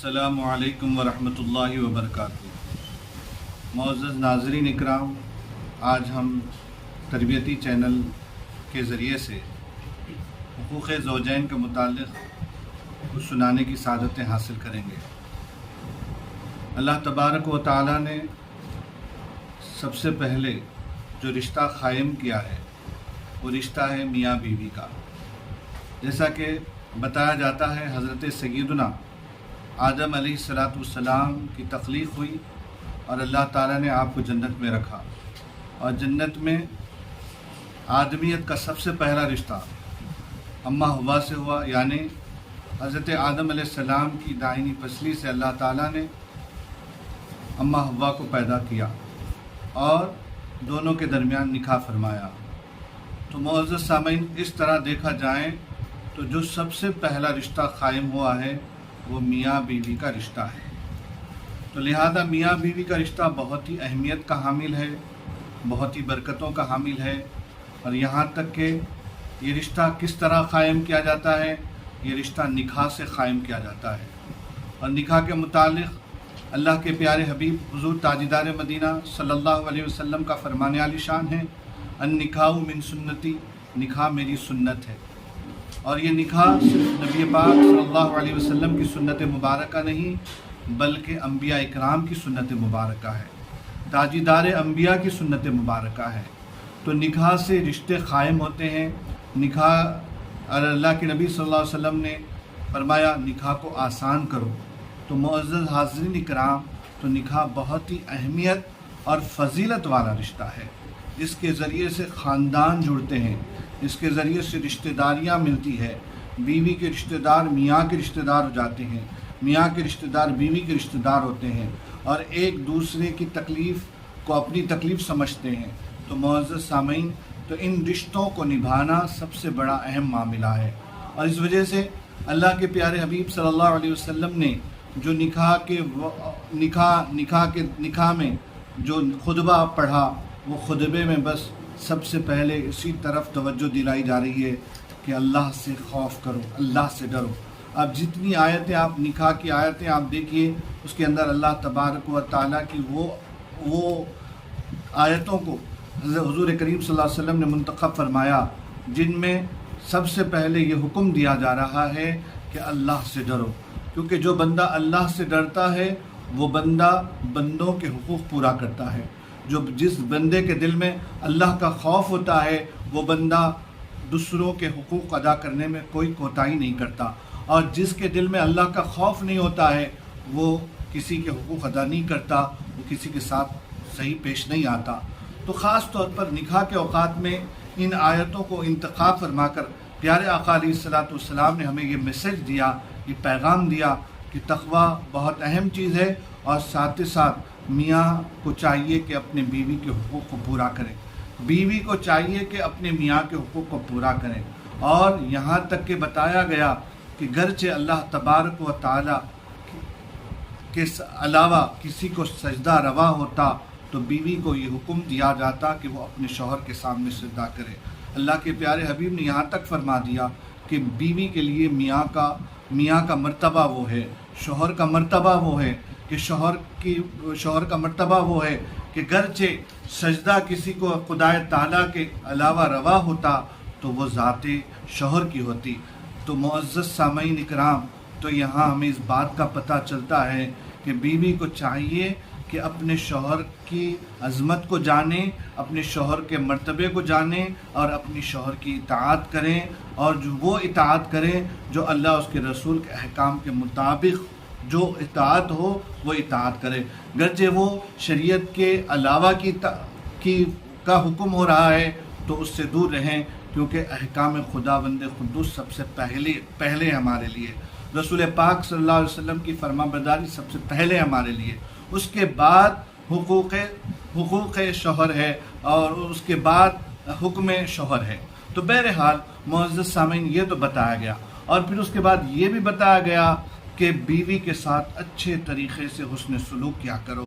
السلام علیکم ورحمۃ اللہ وبرکاتہ۔ معزز ناظرین اکرام، آج ہم تربیتی چینل کے ذریعے سے حقوق زوجین کے متعلق کچھ سنانے کی سعادتیں حاصل کریں گے۔ اللہ تبارک و تعالی نے سب سے پہلے جو رشتہ قائم کیا ہے وہ رشتہ ہے میاں بیوی کا۔ جیسا کہ بتایا جاتا ہے حضرت سیدنا آدم علیہ السلام کی تخلیق ہوئی اور اللہ تعالیٰ نے آپ کو جنت میں رکھا، اور جنت میں آدمیت کا سب سے پہلا رشتہ اماں حوا سے ہوا، یعنی حضرت آدم علیہ السلام کی دائنی پسلی سے اللہ تعالیٰ نے اماں حوا کو پیدا کیا اور دونوں کے درمیان نکاح فرمایا۔ تو معزز سامعین، اس طرح دیکھا جائے تو جو سب سے پہلا رشتہ قائم ہوا ہے وہ میاں بیوی کا رشتہ ہے۔ تو لہذا میاں بیوی کا رشتہ بہت ہی اہمیت کا حامل ہے، بہت ہی برکتوں کا حامل ہے، اور یہاں تک کہ یہ رشتہ کس طرح قائم کیا جاتا ہے؟ یہ رشتہ نکاح سے قائم کیا جاتا ہے، اور نکاح کے متعلق اللہ کے پیارے حبیب حضور تاجدار مدینہ صلی اللہ علیہ وسلم کا فرمان عالی شان ہے، النکاح من سنتی، نکاح میری سنت ہے۔ اور یہ نکاح صرف نبی پاک صلی اللہ علیہ وسلم کی سنت مبارکہ نہیں بلکہ انبیاء اکرام کی سنت مبارکہ ہے، تاجدار انبیاء کی سنت مبارکہ ہے۔ تو نکاح سے رشتے قائم ہوتے ہیں۔ نکاح اللہ کے نبی صلی اللہ علیہ وسلم نے فرمایا نکاح کو آسان کرو۔ تو معزز حاضرین اکرام، تو نکاح بہت ہی اہمیت اور فضیلت والا رشتہ ہے، جس کے ذریعے سے خاندان جڑتے ہیں، اس کے ذریعے سے رشتہ داریاں ملتی ہے۔ بیوی کے رشتہ دار میاں کے رشتہ دار ہو جاتے ہیں، میاں کے رشتہ دار بیوی کے رشتہ دار ہوتے ہیں، اور ایک دوسرے کی تکلیف کو اپنی تکلیف سمجھتے ہیں۔ تو معزز سامعین، تو ان رشتوں کو نبھانا سب سے بڑا اہم معاملہ ہے، اور اس وجہ سے اللہ کے پیارے حبیب صلی اللہ علیہ وسلم نے جو نکاح میں جو خطبہ پڑھا، وہ خطبے میں بس سب سے پہلے اسی طرف توجہ دلائی جا رہی ہے کہ اللہ سے خوف کرو، اللہ سے ڈرو۔ اب جتنی آیتیں آپ نکاح کی آیتیں آپ دیکھیے، اس کے اندر اللہ تبارک و تعالیٰ کی وہ آیتوں کو حضور کریم صلی اللہ علیہ وسلم نے منتخب فرمایا، جن میں سب سے پہلے یہ حکم دیا جا رہا ہے کہ اللہ سے ڈرو، کیونکہ جو بندہ اللہ سے ڈرتا ہے وہ بندہ بندوں کے حقوق پورا کرتا ہے۔ جس بندے کے دل میں اللہ کا خوف ہوتا ہے وہ بندہ دوسروں کے حقوق ادا کرنے میں کوئی کوتاہی نہیں کرتا، اور جس کے دل میں اللہ کا خوف نہیں ہوتا ہے وہ کسی کے حقوق ادا نہیں کرتا، وہ کسی کے ساتھ صحیح پیش نہیں آتا۔ تو خاص طور پر نکاح کے اوقات میں ان آیتوں کو انتخاب فرما کر پیارے آقا علیہ السلام نے ہمیں یہ میسج دیا، یہ پیغام دیا کہ تقوی بہت اہم چیز ہے، اور ساتھ ہی ساتھ میاں کو چاہیے کہ اپنے بیوی کے حقوق کو پورا کرے، بیوی کو چاہیے کہ اپنے میاں کے حقوق کو پورا کریں۔ اور یہاں تک کہ بتایا گیا کہ گرچہ اللہ تبارک و تعالی کے علاوہ کسی کو سجدہ روا ہوتا تو بیوی کو یہ حکم دیا جاتا کہ وہ اپنے شوہر کے سامنے سجدہ کرے۔ اللہ کے پیارے حبیب نے یہاں تک فرما دیا کہ بیوی کے لیے میاں کا مرتبہ وہ ہے، شوہر کا مرتبہ وہ ہے، کہ شوہر کا مرتبہ وہ ہے کہ گرچہ سجدہ کسی کو خدا تعالیٰ کے علاوہ روا ہوتا تو وہ ذات شوہر کی ہوتی۔ تو معزز سامعین اکرام، تو یہاں ہمیں اس بات کا پتہ چلتا ہے کہ بیوی کو چاہیے کہ اپنے شوہر کی عظمت کو جانیں، اپنے شوہر کے مرتبے کو جانیں، اور اپنی شوہر کی اطاعت کریں، اور جو وہ اطاعت کریں جو اللہ اس کے رسول کے احکام کے مطابق جو اطاعت ہو وہ اطاعت کرے، گرچہ وہ شریعت کے علاوہ کا حکم ہو رہا ہے تو اس سے دور رہیں، کیونکہ احکام خداوند قدوس سب سے پہلے ہمارے لیے، رسول پاک صلی اللہ علیہ وسلم کی فرما برداری سب سے پہلے ہمارے لیے، اس کے بعد حقوق شوہر ہے، اور اس کے بعد حکم شوہر ہے۔ تو بہرحال معزز سامعین، یہ تو بتایا گیا، اور پھر اس کے بعد یہ بھی بتایا گیا کہ بیوی کے ساتھ اچھے طریقے سے حسن سلوک کیا کرو۔